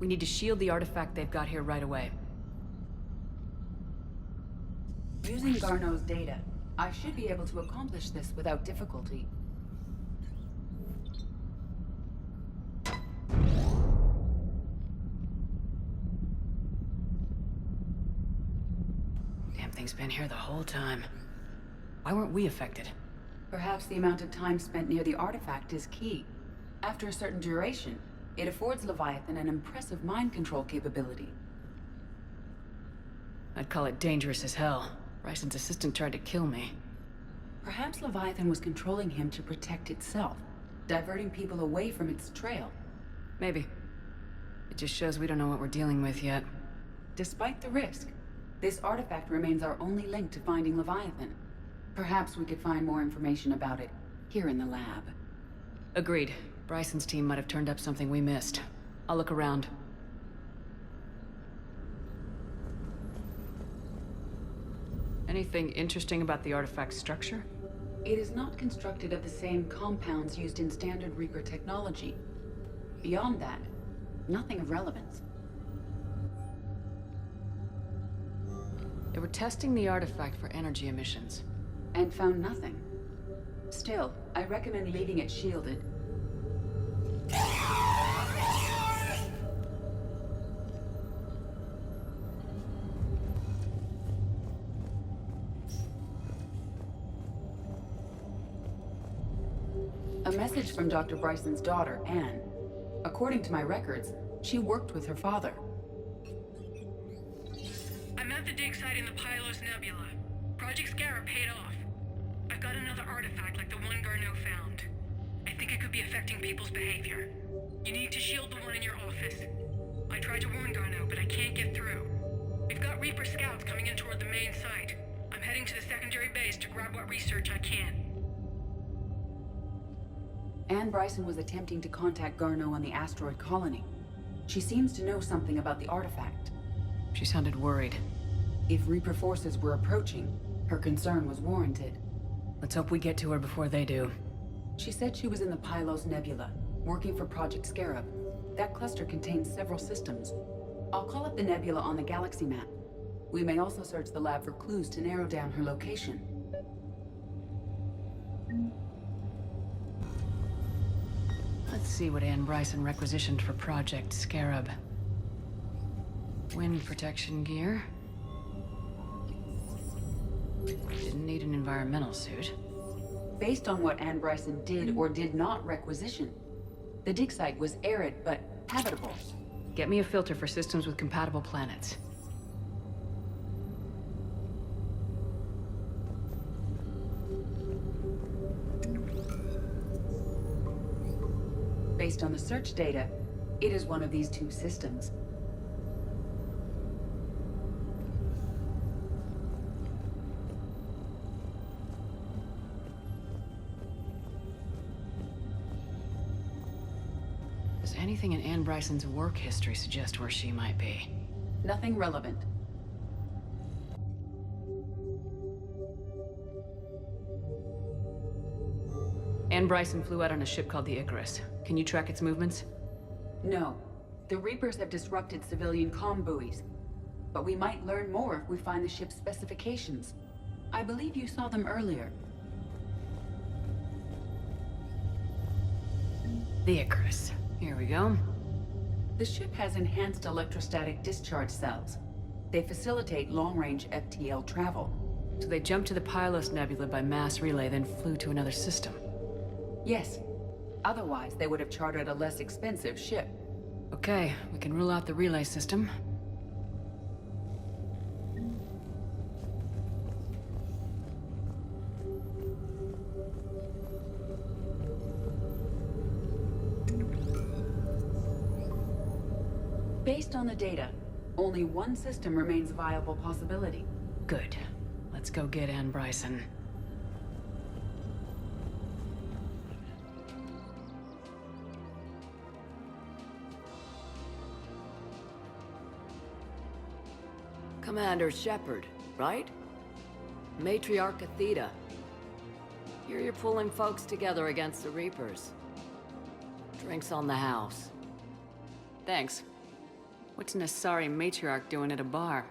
We need to shield the artifact they've got here right away. Using Garneau's data, I should be able to accomplish this without difficulty. Damn thing's been here the whole time. Why weren't we affected? Perhaps the amount of time spent near the artifact is key. After a certain duration, it affords Leviathan an impressive mind control capability. I'd call it dangerous as hell. Bryson's assistant tried to kill me. Perhaps Leviathan was controlling him to protect itself, diverting people away from its trail. Maybe. It just shows we don't know what we're dealing with yet. Despite the risk, this artifact remains our only link to finding Leviathan. Perhaps we could find more information about it here in the lab. Agreed. Bryson's team might have turned up something we missed. I'll look around. Anything interesting about the artifact's structure? It is not constructed of the same compounds used in standard Reaper technology. Beyond that, nothing of relevance. They were testing the artifact for energy emissions. And found nothing. Still, I recommend leaving it shielded. A message from Dr. Bryson's daughter, Anne. According to my records, she worked with her father. I'm at the dig site in the Pylos Nebula. Project Scarab paid off. I've got another artifact like the one Garneau found. I think it could be affecting people's behavior. You need to shield the one in your office. I tried to warn Garneau, but I can't get through. We've got Reaper scouts coming in toward the main site. I'm heading to the secondary base to grab what research I can. Anne Bryson was attempting to contact Garneau on the asteroid colony. She seems to know something about the artifact. She sounded worried. If Reaper forces were approaching, her concern was warranted. Let's hope we get to her before they do. She said she was in the Pylos Nebula, working for Project Scarab. That cluster contains several systems. I'll call up the nebula on the galaxy map. We may also search the lab for clues to narrow down her location. Let's see what Anne Bryson requisitioned for Project Scarab. Wind protection gear. Didn't need an environmental suit. Based on what Anne Bryson did or did not requisition, the dig site was arid but habitable. Get me a filter for systems with compatible planets. Based on the search data, it is one of these two systems. Does anything in Anne Bryson's work history suggest where she might be? Nothing relevant. Anne Bryson flew out on a ship called the Icarus. Can you track its movements? No. The Reapers have disrupted civilian comm buoys. But we might learn more if we find the ship's specifications. I believe you saw them earlier. The Icarus. Here we go. The ship has enhanced electrostatic discharge cells. They facilitate long-range FTL travel. So they jumped to the Pylos Nebula by mass relay, then flew to another system. Yes. Otherwise, they would have chartered a less expensive ship. Okay, we can rule out the relay system. Based on the data, only one system remains a viable possibility. Good. Let's go get Anne Bryson. Commander Shepard, right? Matriarch Theta. Here you're pulling folks together against the Reapers. Drinks on the house. Thanks. What's an Asari matriarch doing at a bar?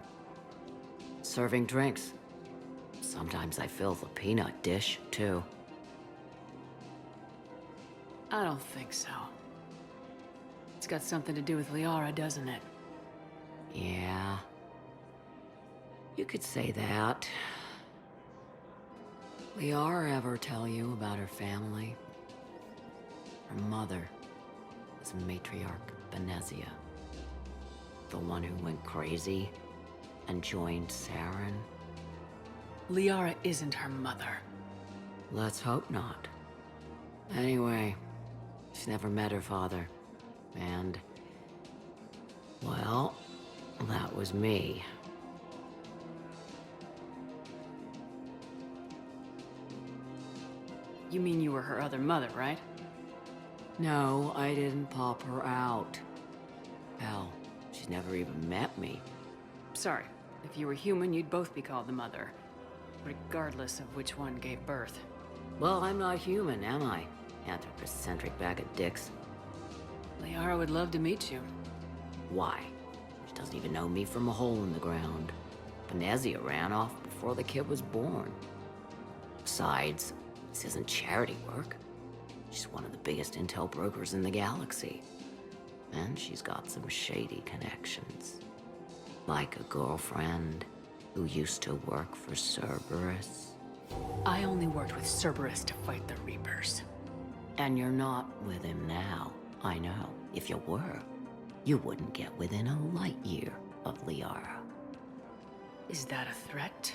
Serving drinks. Sometimes I fill the peanut dish, too. I don't think so. It's got something to do with Liara, doesn't it? Yeah. You could say that. Liara ever tell you about her family? Her mother was Matriarch Benezia. The one who went crazy and joined Saren. Liara isn't her mother. Let's hope not. Anyway, she's never met her father. And, well, that was me. You mean you were her other mother, right? No, I didn't pop her out. Hell, she's never even met me. Sorry. If you were human, you'd both be called the mother. Regardless of which one gave birth. Well, I'm not human, am I? Anthropocentric bag of dicks. Liara would love to meet you. Why? She doesn't even know me from a hole in the ground. Benezia ran off before the kid was born. Besides, this isn't charity work. She's one of the biggest intel brokers in the galaxy. And she's got some shady connections. Like a girlfriend who used to work for Cerberus. I only worked with Cerberus to fight the Reapers. And you're not with him now. I know. If you were, you wouldn't get within a light year of Liara. Is that a threat?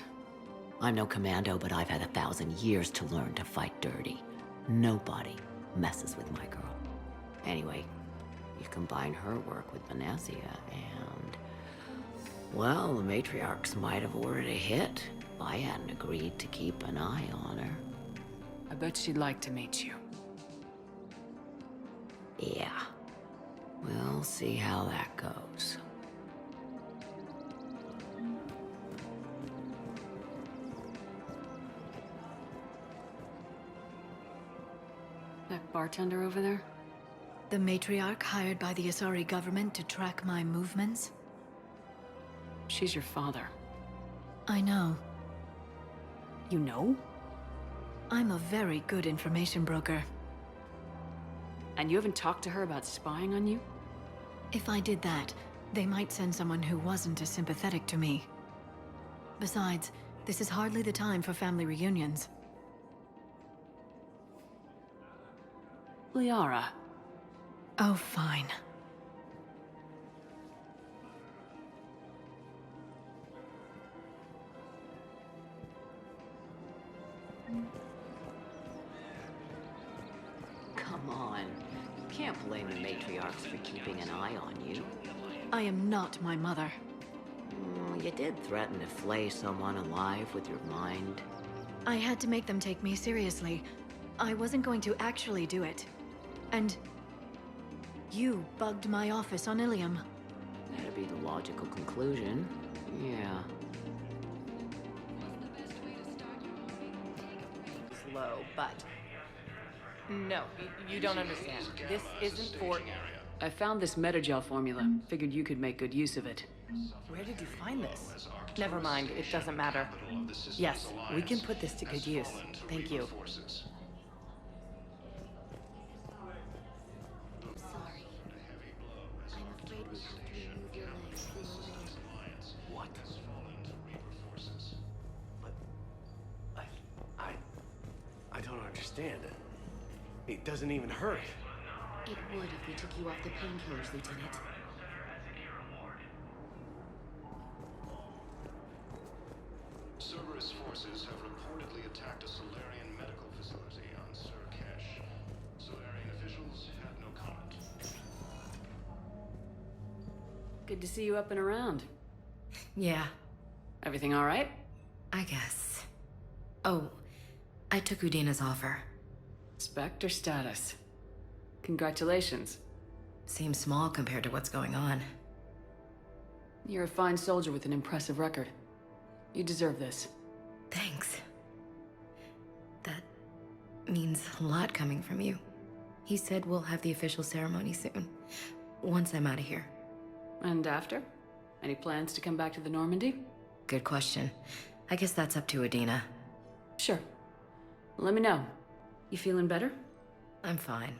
I'm no commando, but I've had 1,000 years to learn to fight dirty. Nobody messes with my girl. Anyway, you combine her work with Benezia and... well, the matriarchs might have ordered a hit if I hadn't agreed to keep an eye on her. I bet she'd like to meet you. Yeah. We'll see how that goes. That bartender over there? The matriarch hired by the Asari government to track my movements? She's your father. I know. You know? I'm a very good information broker. And you haven't talked to her about spying on you? If I did that, they might send someone who wasn't as sympathetic to me. Besides, this is hardly the time for family reunions. Liara. Oh, fine. Come on. You can't blame the matriarchs for keeping an eye on you. I am not my mother. You did threaten to flay someone alive with your mind. I had to make them take me seriously. I wasn't going to actually do it. And... you bugged my office on Ilium. That'd be the logical conclusion. Yeah. Slow, but... no, you don't understand. This isn't for... I found this metagel formula. Figured you could make good use of it. Where did you find this? Never mind, it doesn't matter. Yes, we can put this to good use. Thank you. What? But... I don't understand. It doesn't even hurt. It would if we took you off the painkillers, Lieutenant. Cerberus forces have reportedly attacked a Solarian medical facility on Genophage. Solarian officials had no comment. Good to see you up and around. Yeah, Everything all right? I guess. Oh, I took Udina's offer. Spectre status. Congratulations. Seems small compared to what's going on. You're a fine soldier with an impressive record. You deserve this. Thanks. That means a lot coming from you. He said we'll have the official ceremony soon, once I'm out of here. And after? Any plans to come back to the Normandy? Good question. I guess that's up to Adina. Sure. Let me know. You feeling better? I'm fine.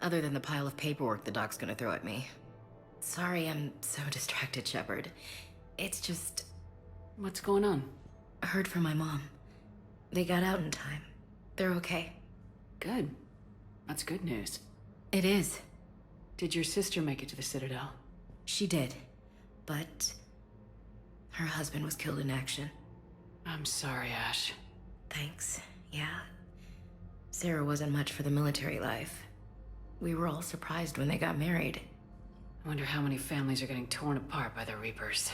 Other than the pile of paperwork the doc's gonna throw at me. Sorry I'm so distracted, Shepard. It's just... What's going on? I heard from my mom. They got out in time. They're okay. Good. That's good news. It is. Did your sister make it to the Citadel? She did. But... her husband was killed in action. I'm sorry, Ash. Thanks. Yeah. Sarah wasn't much for the military life. We were all surprised when they got married. I wonder how many families are getting torn apart by the Reapers.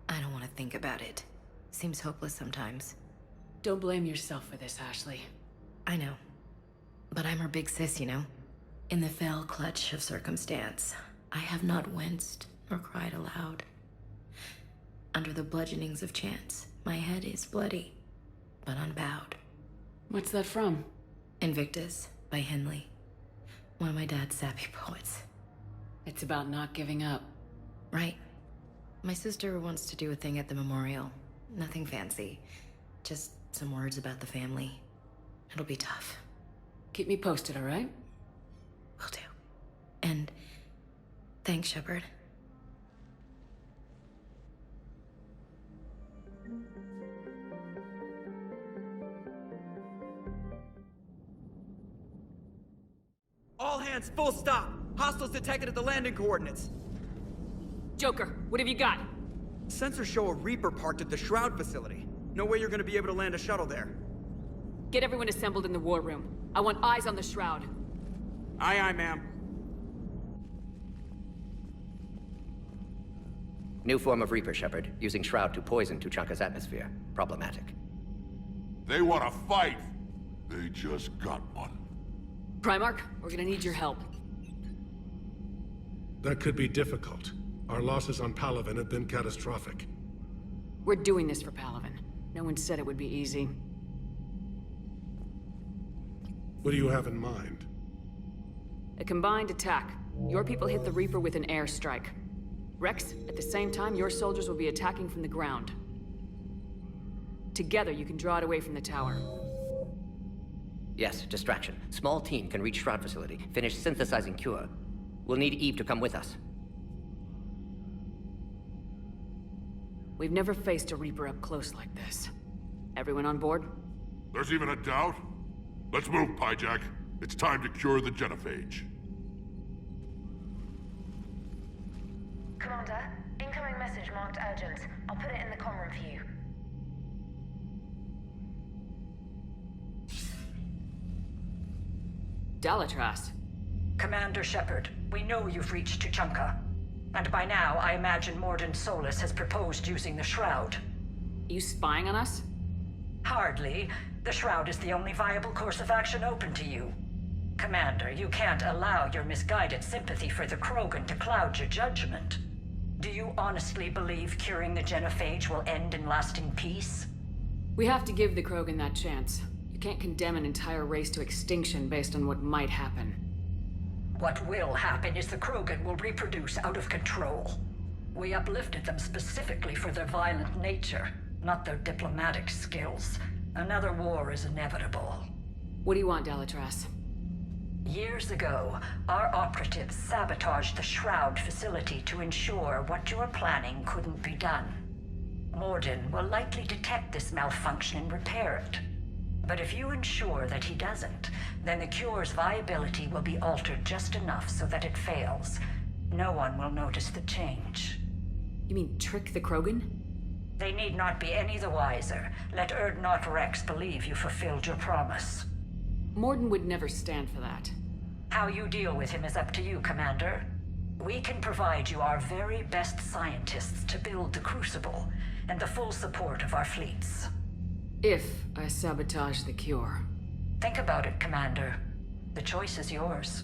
I don't want to think about it. Seems hopeless sometimes. Don't blame yourself for this, Ashley. I know. But I'm her big sis, you know? In the fell clutch of circumstance, I have not winced nor cried aloud. Under the bludgeonings of chance, my head is bloody, but unbowed. What's that from? Invictus by Henley. One of my dad's sappy poets. It's about not giving up. Right. My sister wants to do a thing at the memorial. Nothing fancy. Just some words about the family. It'll be tough. Keep me posted, all right? Will do. And thanks, Shepard. All hands, full stop! Hostiles detected at the landing coordinates. Joker, what have you got? Sensors show a Reaper parked at the Shroud facility. No way you're gonna be able to land a shuttle there. Get everyone assembled in the war room. I want eyes on the Shroud. Aye, aye, ma'am. New form of Reaper, Shepard. Using Shroud to poison Tuchanka's atmosphere. Problematic. They want to fight. They just got one. Primarch, we're gonna need your help. That could be difficult. Our losses on Palaven have been catastrophic. We're doing this for Palaven. No one said it would be easy. What do you have in mind? A combined attack. Your people hit the Reaper with an airstrike. Rex, at the same time, your soldiers will be attacking from the ground. Together, you can draw it away from the tower. Yes, distraction. Small team can reach Shroud facility. Finish synthesizing cure. We'll need Eve to come with us. We've never faced a Reaper up close like this. Everyone on board? There's even a doubt? Let's move, Pyjack. It's time to cure the Genophage. Commander, incoming message marked urgent. I'll put it in the comm room for you. Dalatras. Commander Shepard, we know you've reached Tuchanka. And by now, I imagine Mordin Solus has proposed using the Shroud. You spying on us? Hardly. The Shroud is the only viable course of action open to you. Commander, you can't allow your misguided sympathy for the Krogan to cloud your judgment. Do you honestly believe curing the Genophage will end in lasting peace? We have to give the Krogan that chance. You can't condemn an entire race to extinction based on what might happen. What will happen is the Krogan will reproduce out of control. We uplifted them specifically for their violent nature, not their diplomatic skills. Another war is inevitable. What do you want, Dalatras? Years ago, our operatives sabotaged the Shroud facility to ensure what you were planning couldn't be done. Mordin will likely detect this malfunction and repair it. But if you ensure that he doesn't, then the cure's viability will be altered just enough so that it fails. No one will notice the change. You mean trick the Krogan? They need not be any the wiser. Let Erdnot Rex believe you fulfilled your promise. Mordin would never stand for that. How you deal with him is up to you, Commander. We can provide you our very best scientists to build the Crucible, and the full support of our fleets. If I sabotage the cure. Think about it, Commander. The choice is yours.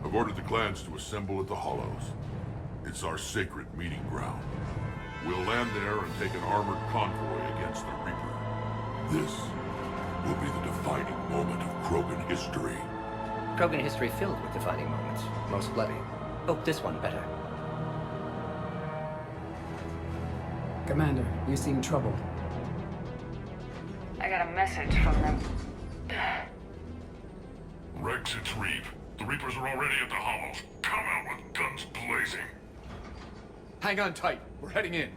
I've ordered the clans to assemble at the Hollows. It's our sacred meeting ground. We'll land there and take an armored convoy against the Reaper. This will be the defining moment of Krogan history. Krogan history filled with defining moments. Most bloody. Hope this one better. Commander, you seem troubled. I got a message from them. Rex, it's Reap. The Reapers are already at the Hollows. Come out with guns blazing. Hang on tight. We're heading in.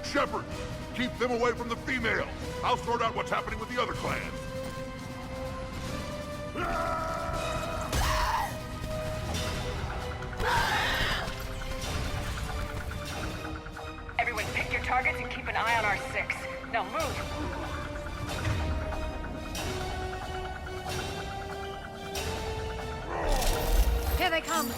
Shepard, keep them away from the female. I'll sort out what's happening with the other clans. Everyone pick your targets and keep an eye on our 6. Now move! Here they come!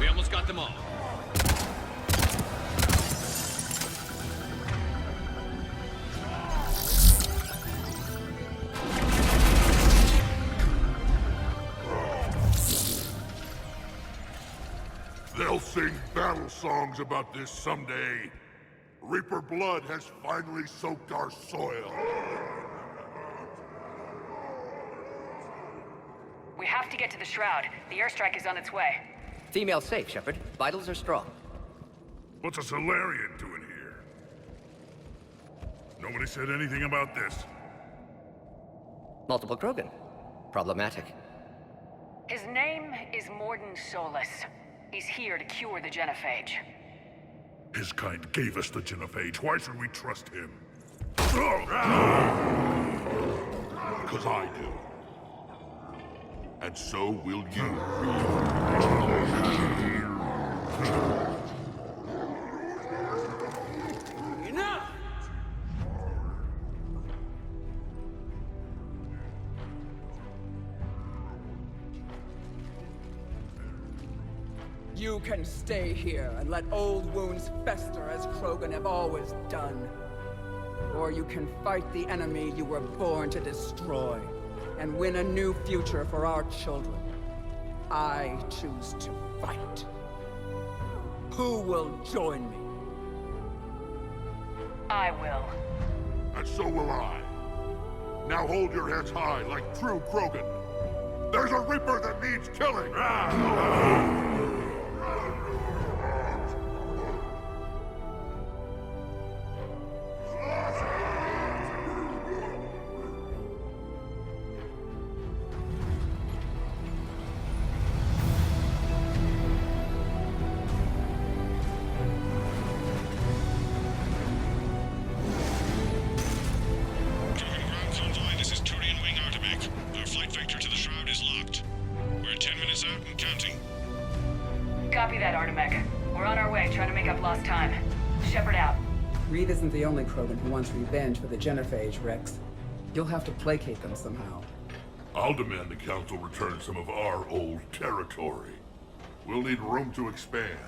We almost got them all. They'll sing battle songs about this someday. Reaper blood has finally soaked our soil. We have to get to the Shroud. The airstrike is on its way. Female safe, Shepard. Vitals are strong. What's a Solarian doing here? Nobody said anything about this. Multiple Krogan. Problematic. His name is Morden Solus. He's here to cure the Genophage. His kind gave us the Genophage. Why should we trust him? Because I do. And so will you. Enough! You can stay here and let old wounds fester as Krogan have always done. Or you can fight the enemy you were born to destroy, and win a new future for our children. I choose to fight. Who will join me? I will. And so will I. Now hold your heads high like true Krogan. There's a Reaper that needs killing! Copy that, Artemech. We're on our way, trying to make up lost time. Shepard out. Reed isn't the only Krogan who wants revenge for the Genophage, Rex. You'll have to placate them somehow. I'll demand the Council return some of our old territory. We'll need room to expand.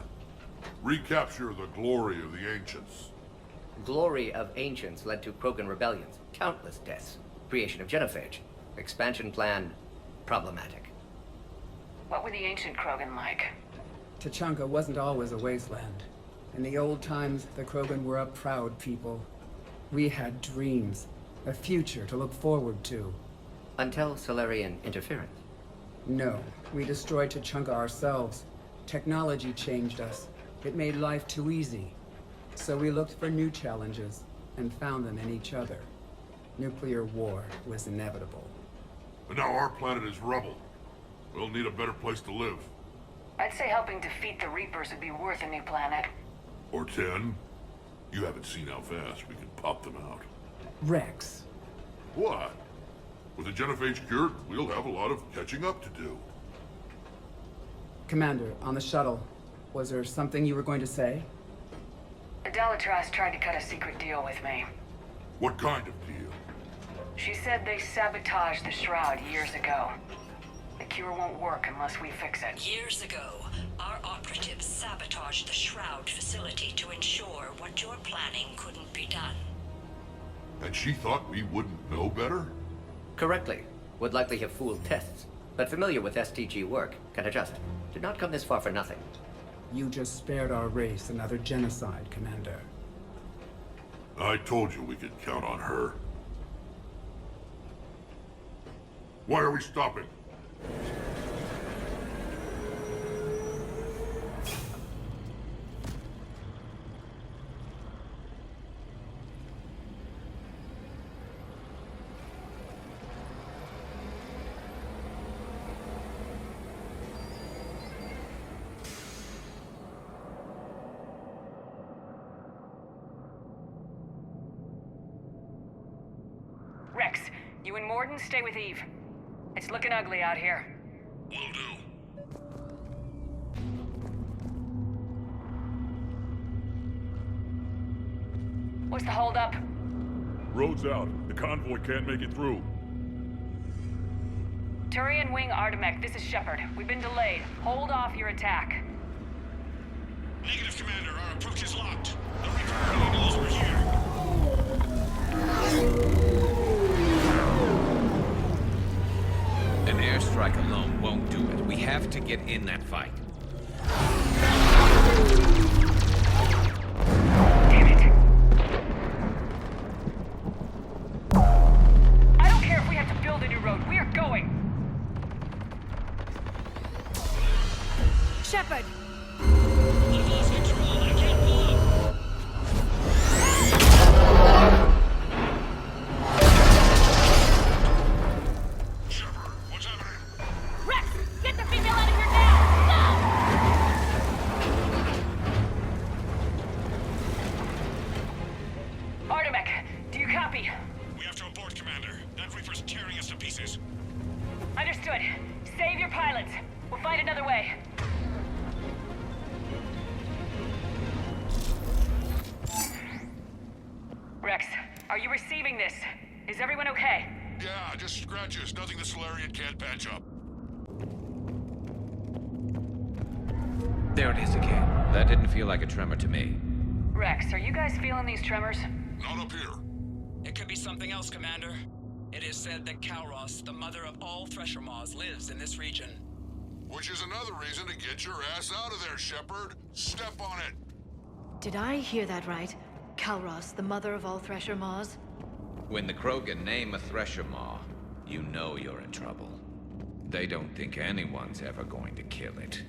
Recapture the glory of the Ancients. Glory of ancients led to Krogan rebellions, countless deaths, creation of Genophage. Expansion plan, problematic. What were the ancient Krogan like? Tuchanka wasn't always a wasteland. In the old times, the Krogan were a proud people. We had dreams, a future to look forward to. Until Solarian interference. No, we destroyed Tuchanka ourselves. Technology changed us. It made life too easy. So we looked for new challenges, and found them in each other. Nuclear war was inevitable. But now our planet is rubble. We'll need a better place to live. I'd say helping defeat the Reapers would be worth a new planet. Or 10. You haven't seen how fast we can pop them out. Rex. What? With the Genophage cured, we'll have a lot of catching up to do. Commander, on the shuttle, was there something you were going to say? Adelitra's tried to cut a secret deal with me. What kind of deal? She said they sabotaged the Shroud years ago. The cure won't work unless we fix it. Years ago, our operatives sabotaged the Shroud facility to ensure what you're planning couldn't be done. And she thought we wouldn't know better? Correctly. Would likely have fooled tests, but familiar with STG work, can adjust. Did not come this far for nothing. You just spared our race another genocide, Commander. I told you we could count on her. Why are we stopping? Rex, you and Morden stay with Eve. It's looking ugly out here. Will do. What's the holdup? Road's out. The convoy can't make it through. Turian Wing Artemek, this is Shepard. We've been delayed. Hold off your attack. Negative, Commander. Our approach is locked. The Reaper already knows we're here. An airstrike alone won't do it. We have to get in that fight. Damn it. I don't care if we have to build a new road. We are going. Shepard! I've lost control. I can't pull up. Shepard, what's happening? Rex, get the female out of here now! Now! Artemek, do you copy? We have to abort, Commander. That Reaper's tearing us to pieces. Understood. Save your pilots. We'll find another way. Rex, are you receiving this? Is everyone okay? Yeah, just scratches. Nothing the Solarian can't patch up. There it is again. That didn't feel like a tremor to me. Rex, are you guys feeling these tremors? Not up here. It could be something else, Commander. It is said that Kalros, the mother of all Thresher Maws, lives in this region. Which is another reason to get your ass out of there, Shepard. Step on it. Did I hear that right? Kalros, the mother of all Thresher Maws? When the Krogan name a Thresher Maw, you know you're in trouble. They don't think anyone's ever going to kill it.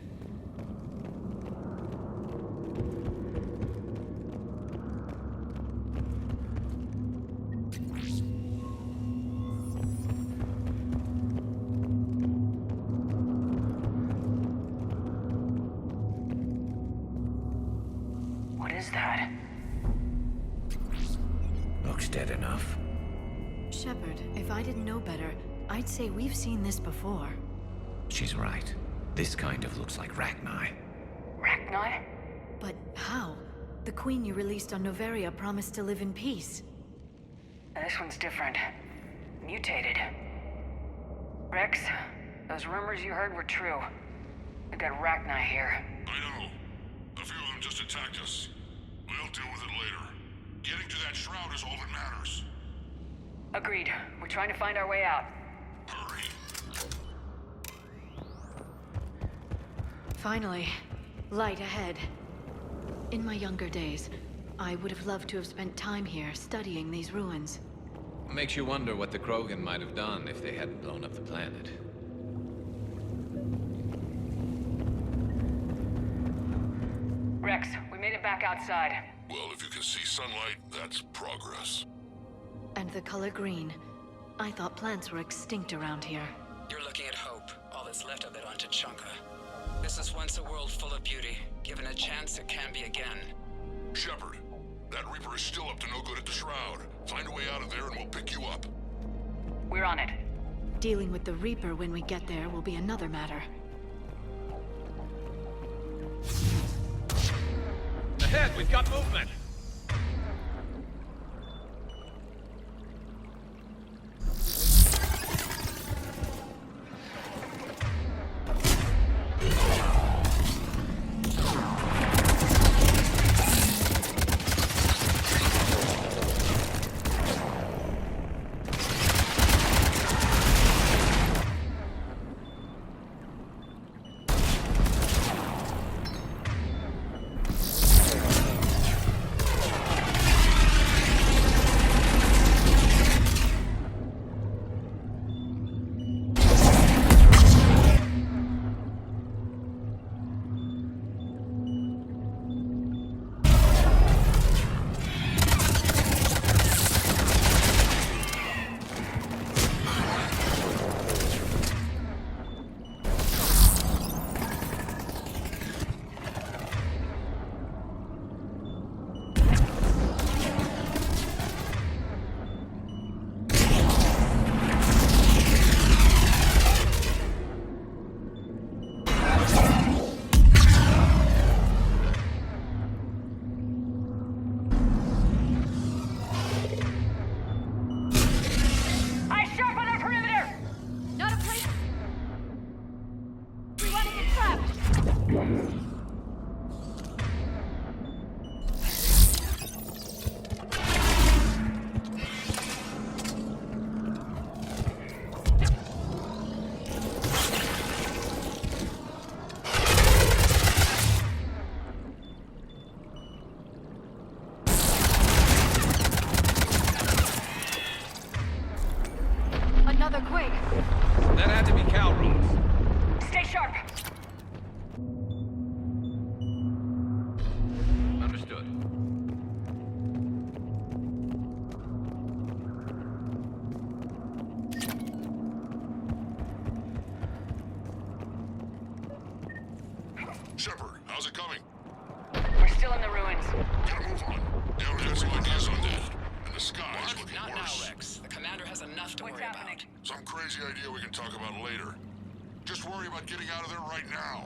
What is that? Looks dead enough. Shepard, if I didn't know better, I'd say we've seen this before. She's right. This kind of looks like Rachni. Rachni? But how? The queen you released on Noveria promised to live in peace. This one's different. Mutated. Rex, those rumors you heard were true. We've got Rachni here. I know. A few of them just attacked us. We'll deal with it later. Getting to that shroud is all that matters. Agreed. We're trying to find our way out. Hurry. Finally. Light ahead. In my younger days, I would have loved to have spent time here studying these ruins. Makes you wonder what the Krogan might have done if they hadn't blown up the planet. Rex, we made it back outside. Well, if you can see sunlight, that's progress. And the color green. I thought plants were extinct around here. You're looking at hope, all that's left of it on Tuchanka. This is once a world full of beauty. Given a chance, it can be again. Shepard, that Reaper is still up to no good at the Shroud. Find a way out of there and we'll pick you up. We're on it. Dealing with the Reaper when we get there will be another matter. Ahead, we've got movement! Another quake. That had to be Calrose. Stay sharp. Understood. Shepard, how's it coming? We're still in the ruins. Gotta move on. Down had some ideas on that. And the sky's looking Not worse. now, Rex. The commander has enough to worry about. Some crazy idea we can talk about later. Just worry about getting out of there right now.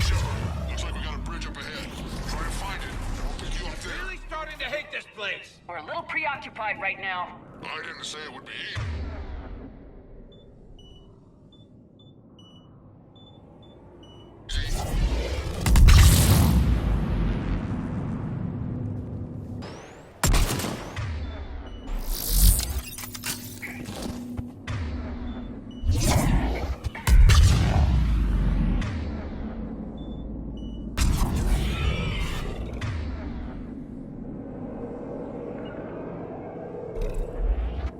Shepard, looks like we got a bridge up ahead. Try to find it. We'll pick you up there. Really starting to hate this place. We're a little preoccupied right now. I didn't say it would be.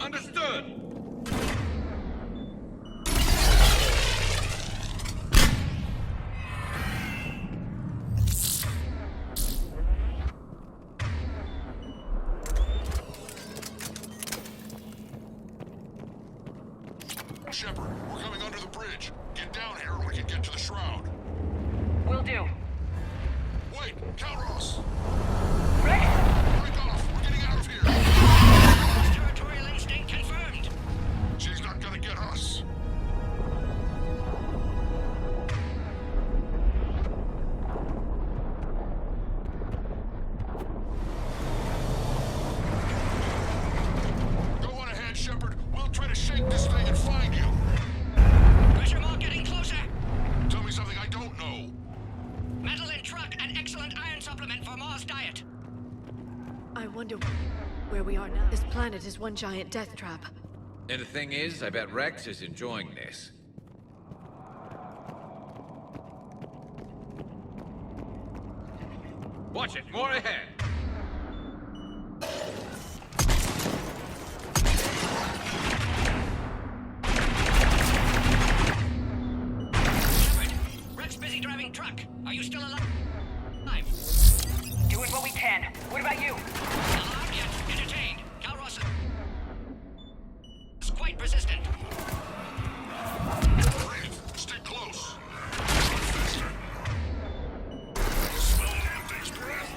Understood! Shepard, we're coming under the bridge. Get down here and we can get to the Shroud. Will do. Wait, Calros! Rex! Break off! We're getting out of here! Territorial instinct confirmed. She's not gonna get us. wonder where we are now. This planet is one giant death trap. And the thing is, I bet Rex is enjoying this. Watch it, more ahead! Rex busy driving truck. Are you still alive? Doing what we can. What about you? Not yet. Entertained. Calros is quite persistent. Breathe. Stay close. Faster. Smell damn thing's breath.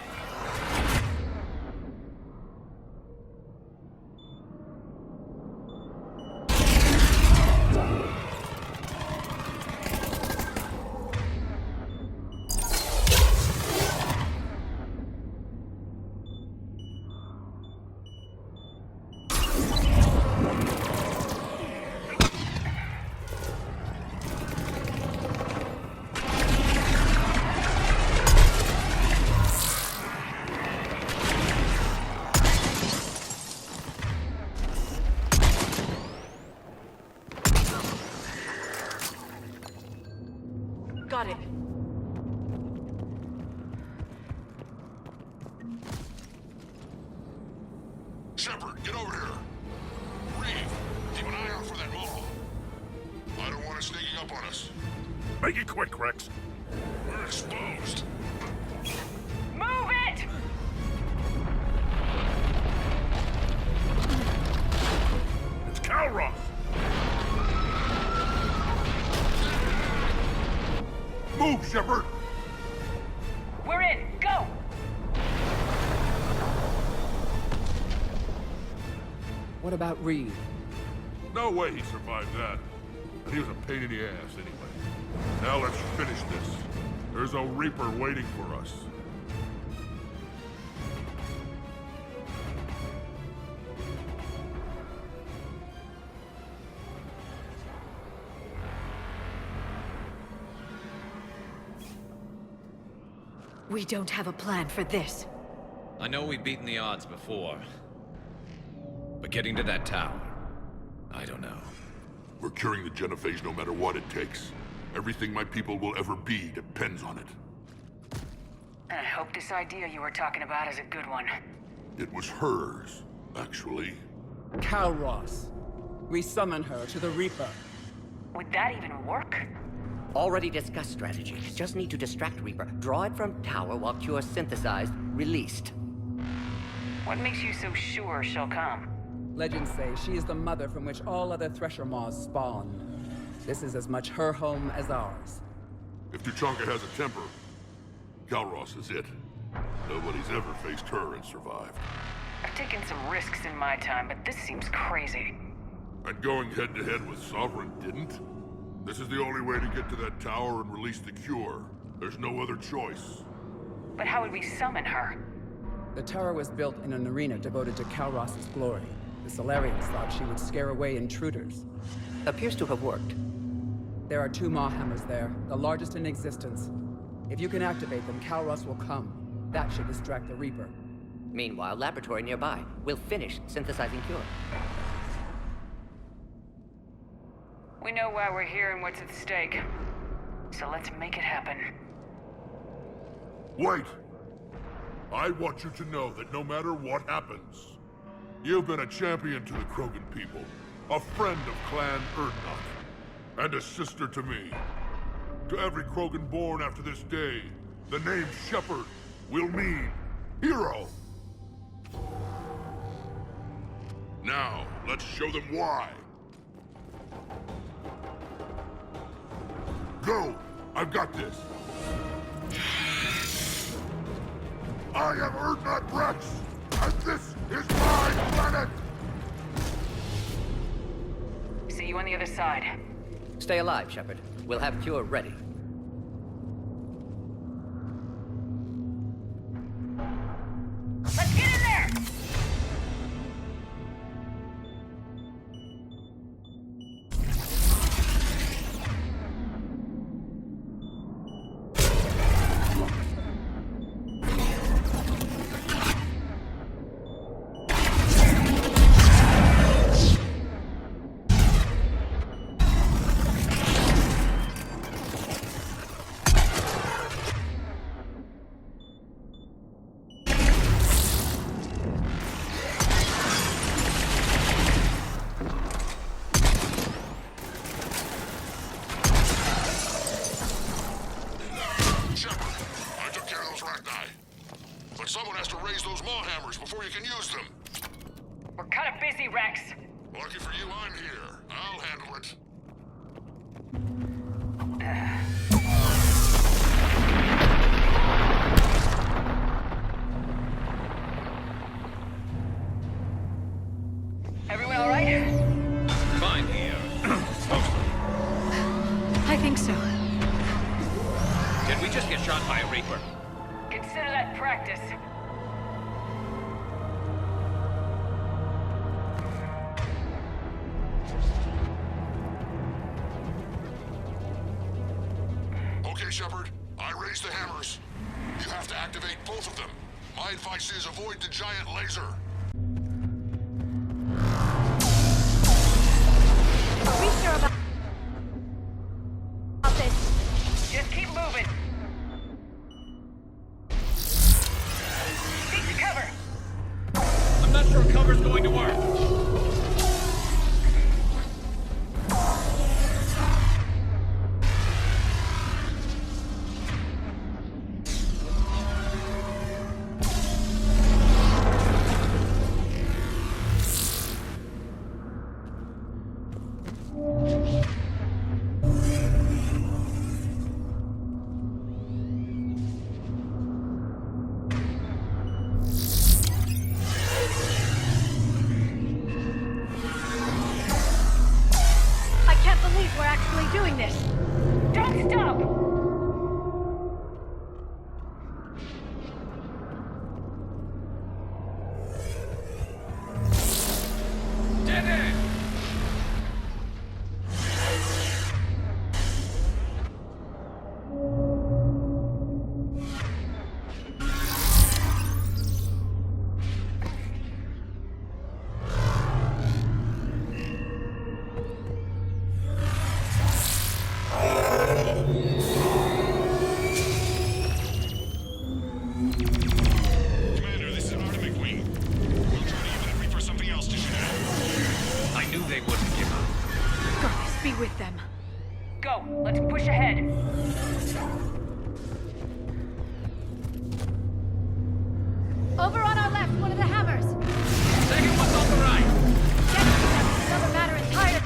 Got it. Shepard, get over here. Reed, keep an eye out for that mall. I don't want it sneaking up on us. Make it quick, Rex. We're exposed. Move it! It's Calros! Move, Shepard! We're in. Go! What about Reed? No way he survived that. And he was a pain in the ass anyway. Now let's finish this. There's a Reaper waiting for us. We don't have a plan for this. I know we've beaten the odds before. But getting to that tower, I don't know. We're curing the Genophage no matter what it takes. Everything my people will ever be depends on it. I hope this idea you were talking about is a good one. It was hers, actually. Calros. We summon her to the Reaper. Would that even work? Already discussed strategy. Just need to distract Reaper. Draw it from tower while Cure synthesized, released. What makes you so sure she'll come? Legends say she is the mother from which all other Thresher Maws spawned. This is as much her home as ours. If Tuchanka has a temper, Calros is it. Nobody's ever faced her and survived. I've taken some risks in my time, but this seems crazy. And going head-to-head with Sovereign didn't? This is the only way to get to that tower and release the cure. There's no other choice. But how would we summon her? The tower was built in an arena devoted to Calros' glory. The Solarians thought she would scare away intruders. Appears to have worked. There are 2 Maw hammers there, the largest in existence. If you can activate them, Calros will come. That should distract the Reaper. Meanwhile, laboratory nearby. We'll finish synthesizing Cure. We know why we're here and what's at stake. So let's make it happen. Wait! I want you to know that no matter what happens, you've been a champion to the Krogan people, a friend of Clan Erdnot, and a sister to me. To every Krogan born after this day, the name Shepard will mean hero. Now, let's show them why. Go! I've got this! I am Erdnot Rex, and this is my planet! See you on the other side. Stay alive, Shepard. We'll have Cure ready. Let's get in there! someone has to raise those maw hammers before you can use them. We're kind of busy, Rex. Lucky for you, I'm here. I'll handle it. Everyone all right? Fine here. I think so. Did we just get shot by a Reaper? Consider that practice. Okay, Shepard. I raised the hammers. You have to activate both of them. My advice is avoid the giant laser. Are we sure about this? Just keep moving. Seek to cover. I'm not sure cover's going to work. I can't believe we're actually doing this. Don't stop! Dead end! Commander, this is Artemis Wing. We'll try to use that Reaper something else to shoot at. I knew they wouldn't give up. Goddess be with them. Go, let's push ahead. Over on our left, one of the hammers. Second one's on the right. Get to them. Another matter entirely.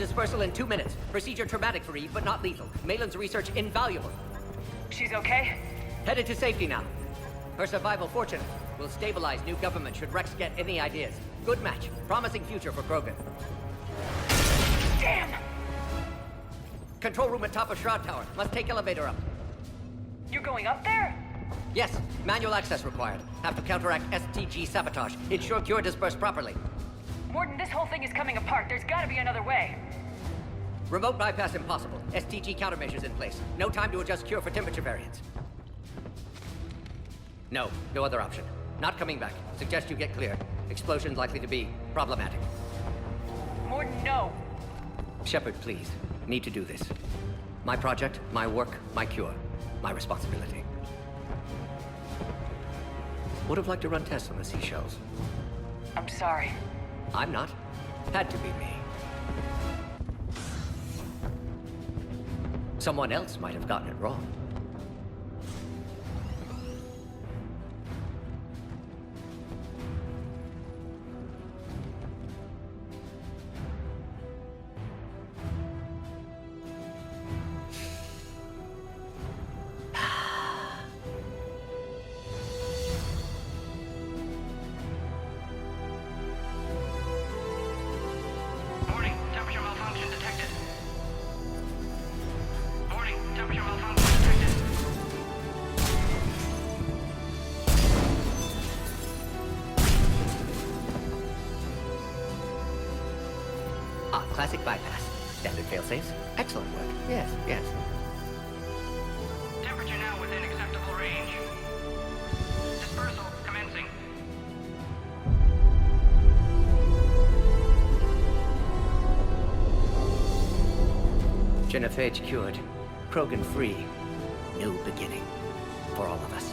dispersal in 2 minutes. Procedure traumatic-free, but not lethal. Malin's research invaluable. She's okay? Headed to safety now. Her survival fortunate. Will stabilize new government should Rex get any ideas. Good match. Promising future for Krogan. Damn! Control room at top of Shroud Tower. Must take elevator up. You're going up there? Yes. Manual access required. Have to counteract STG sabotage. Ensure cure dispersed properly. Morden, this whole thing is coming apart. There's gotta be another way. Remote bypass impossible. STG countermeasures in place. No time to adjust cure for temperature variance. No other option. Not coming back. Suggest you get clear. Explosion's likely to be problematic. Morden, no. Shepard, please. Need to do this. My project, my work, my cure. My responsibility. Would have liked to run tests on the seashells. I'm sorry. I'm not. Had to be me. Someone else might have gotten it wrong. Warning, temperature malfunction detected. Warning, temperature malfunction detected. Ah, classic bypass. Standard failsafes. Excellent work. Yes. Temperature now within acceptable range. Dispersal commencing. Genophage cured. Krogan free. New beginning. For all of us.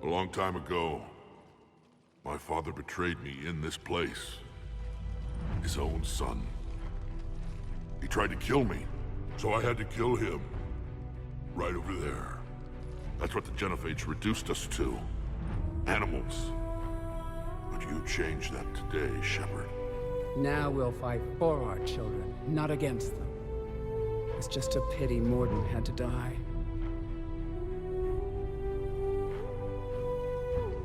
A long time ago, my father betrayed me in this place. His own son. He tried to kill me, so I had to kill him. Right over there. That's what the Genophage reduced us to. Animals. But you changed that today, Shepard. Now we'll fight for our children, not against them. It's just a pity Morden had to die.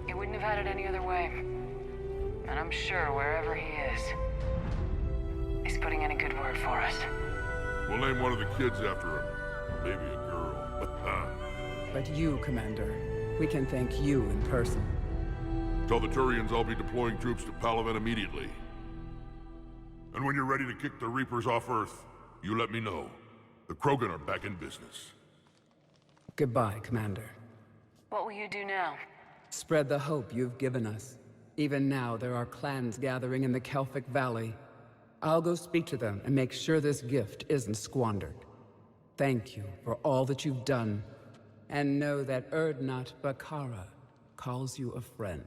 He wouldn't have had it any other way. And I'm sure wherever he is, he's putting in a good word for us. We'll name one of the kids after him. Maybe a girl. But you, Commander, we can thank you in person. Tell the Turians I'll be deploying troops to Palaven immediately. And when you're ready to kick the Reapers off Earth, you let me know. The Krogan are back in business. Goodbye, Commander. What will you do now? Spread the hope you've given us. Even now, there are clans gathering in the Kelphic Valley. I'll go speak to them and make sure this gift isn't squandered. Thank you for all that you've done, and know that Urdnot Bakara calls you a friend.